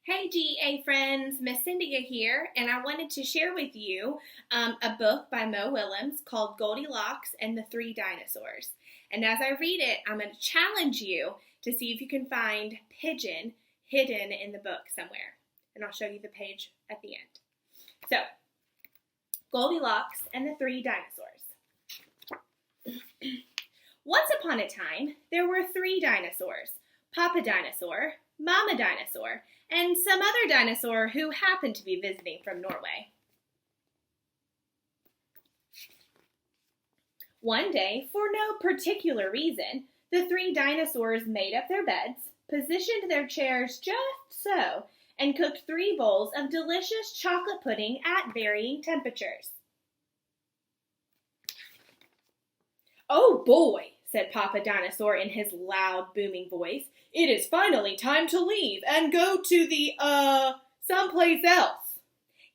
Hey GA friends, Miss Cindea here, and I wanted to share with you a book by Mo Willems called Goldilocks and the Three Dinosaurs. And as I read it, I'm going to challenge you to see if you can find pigeon hidden in the book somewhere. And I'll show you the page at the end. So, Goldilocks and the Three Dinosaurs. Once upon a time, there were three dinosaurs: Papa Dinosaur, Mama Dinosaur, and some other dinosaur who happened to be visiting from Norway. One day, for no particular reason, the three dinosaurs made up their beds, positioned their chairs just so, and cooked 3 bowls of delicious chocolate pudding at varying temperatures. "Oh boy," said Papa Dinosaur in his loud, booming voice, "it is finally time to leave and go to the, someplace else."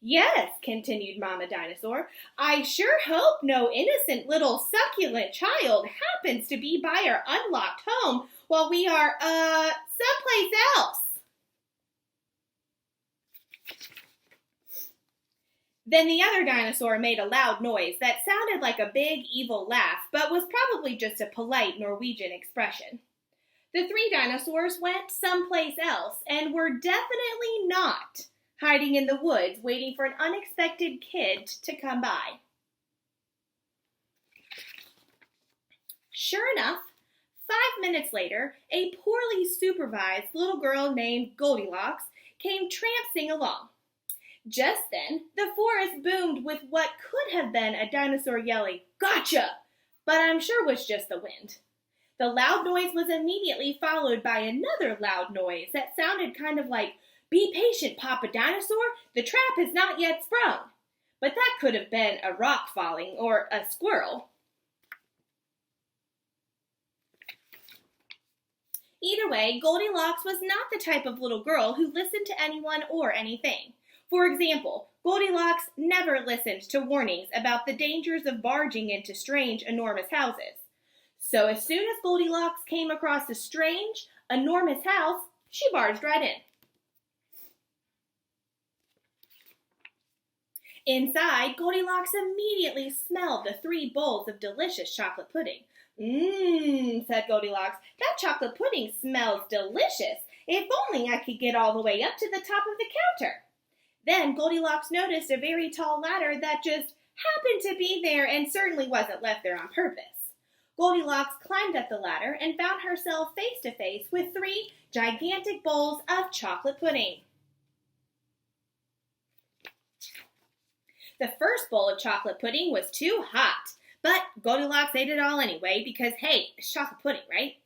"Yes," continued Mama Dinosaur, "I sure hope no innocent little succulent child happens to be by our unlocked home while we are, someplace else." Then the other dinosaur made a loud noise that sounded like a big evil laugh, but was probably just a polite Norwegian expression. The three dinosaurs went someplace else and were definitely not hiding in the woods waiting for an unexpected kid to come by. Sure enough, 5 minutes later, a poorly supervised little girl named Goldilocks came tramping along. Just then, the forest boomed with what could have been a dinosaur yelling, "Gotcha!" but I'm sure was just the wind. The loud noise was immediately followed by another loud noise that sounded kind of like, "Be patient, Papa Dinosaur, the trap has not yet sprung." But that could have been a rock falling or a squirrel. Either way, Goldilocks was not the type of little girl who listened to anyone or anything. For example, Goldilocks never listened to warnings about the dangers of barging into strange, enormous houses. So as soon as Goldilocks came across a strange, enormous house, she barged right in. Inside, Goldilocks immediately smelled the 3 bowls of delicious chocolate pudding. Said Goldilocks, "that chocolate pudding smells delicious. If only I could get all the way up to the top of the counter." Then Goldilocks noticed a very tall ladder that just happened to be there and certainly wasn't left there on purpose. Goldilocks climbed up the ladder and found herself face to face with 3 gigantic bowls of chocolate pudding. The first bowl of chocolate pudding was too hot, but Goldilocks ate it all anyway because, hey, it's chocolate pudding, right?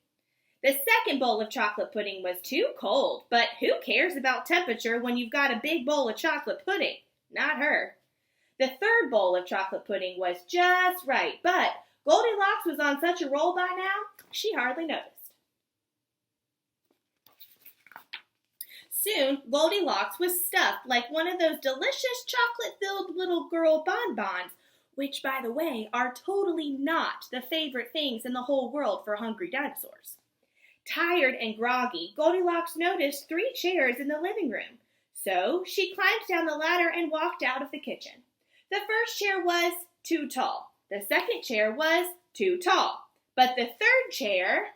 The second bowl of chocolate pudding was too cold, but who cares about temperature when you've got a big bowl of chocolate pudding? Not her. The third bowl of chocolate pudding was just right, but Goldilocks was on such a roll by now, she hardly noticed. Soon, Goldilocks was stuffed like one of those delicious chocolate-filled little girl bonbons, which, by the way, are totally not the favorite things in the whole world for hungry dinosaurs. Tired and groggy, Goldilocks noticed 3 chairs in the living room. So she climbed down the ladder and walked out of the kitchen. The first chair was too tall. The second chair was too tall. But the third chair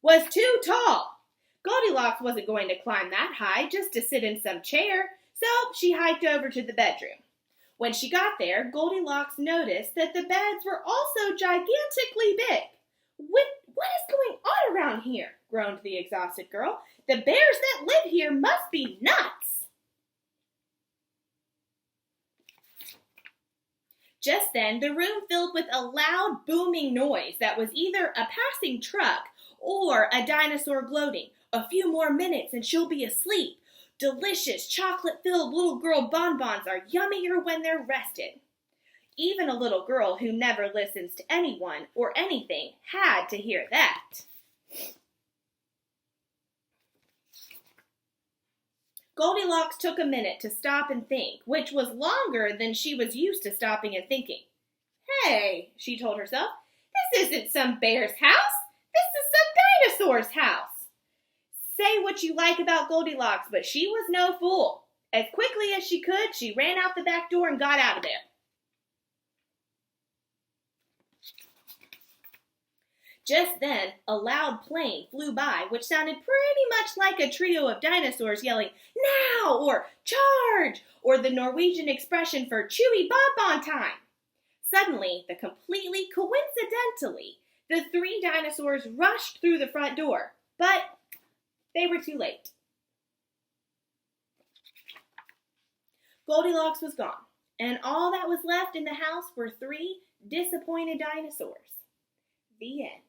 was too tall. Goldilocks wasn't going to climb that high just to sit in some chair, so she hiked over to the bedroom. When she got there, Goldilocks noticed that the beds were also gigantically big. What is going on around here?" groaned the exhausted girl. "The bears that live here must be nuts." Just then, the room filled with a loud, booming noise that was either a passing truck or a dinosaur gloating. "A few more minutes and she'll be asleep. Delicious chocolate-filled little girl bonbons are yummier when they're rested." Even a little girl who never listens to anyone or anything had to hear that. Goldilocks took a minute to stop and think, which was longer than she was used to stopping and thinking. "Hey," she told herself, "this isn't some bear's house. This is some dinosaur's house." Say what you like about Goldilocks, but she was no fool. As quickly as she could, she ran out the back door and got out of there. Just then, a loud plane flew by, which sounded pretty much like a trio of dinosaurs yelling, "Now!" or "Charge!" or the Norwegian expression for "chewy bonbon time." Suddenly, completely coincidentally, the three dinosaurs rushed through the front door, but they were too late. Goldilocks was gone, and all that was left in the house were three disappointed dinosaurs. The end.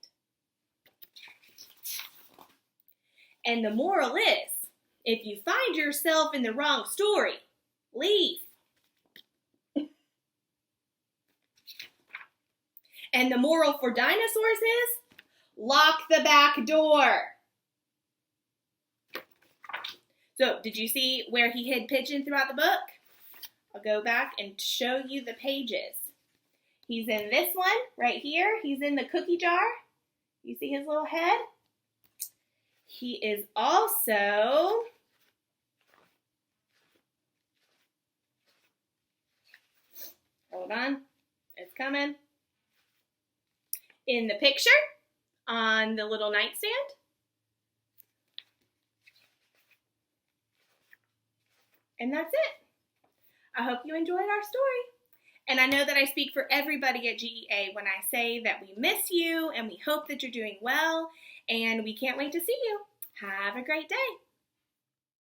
And the moral is, if you find yourself in the wrong story, leave. And the moral for dinosaurs is, lock the back door. So, did you see where he hid Pigeon throughout the book? I'll go back and show you the pages. He's in this one right here. He's in the cookie jar. You see his little head? He is also hold on, it's coming. In the picture on the little nightstand. And that's it. I hope you enjoyed our story. And I know that I speak for everybody at GEA when I say that we miss you and we hope that you're doing well and we can't wait to see you. Have a great day.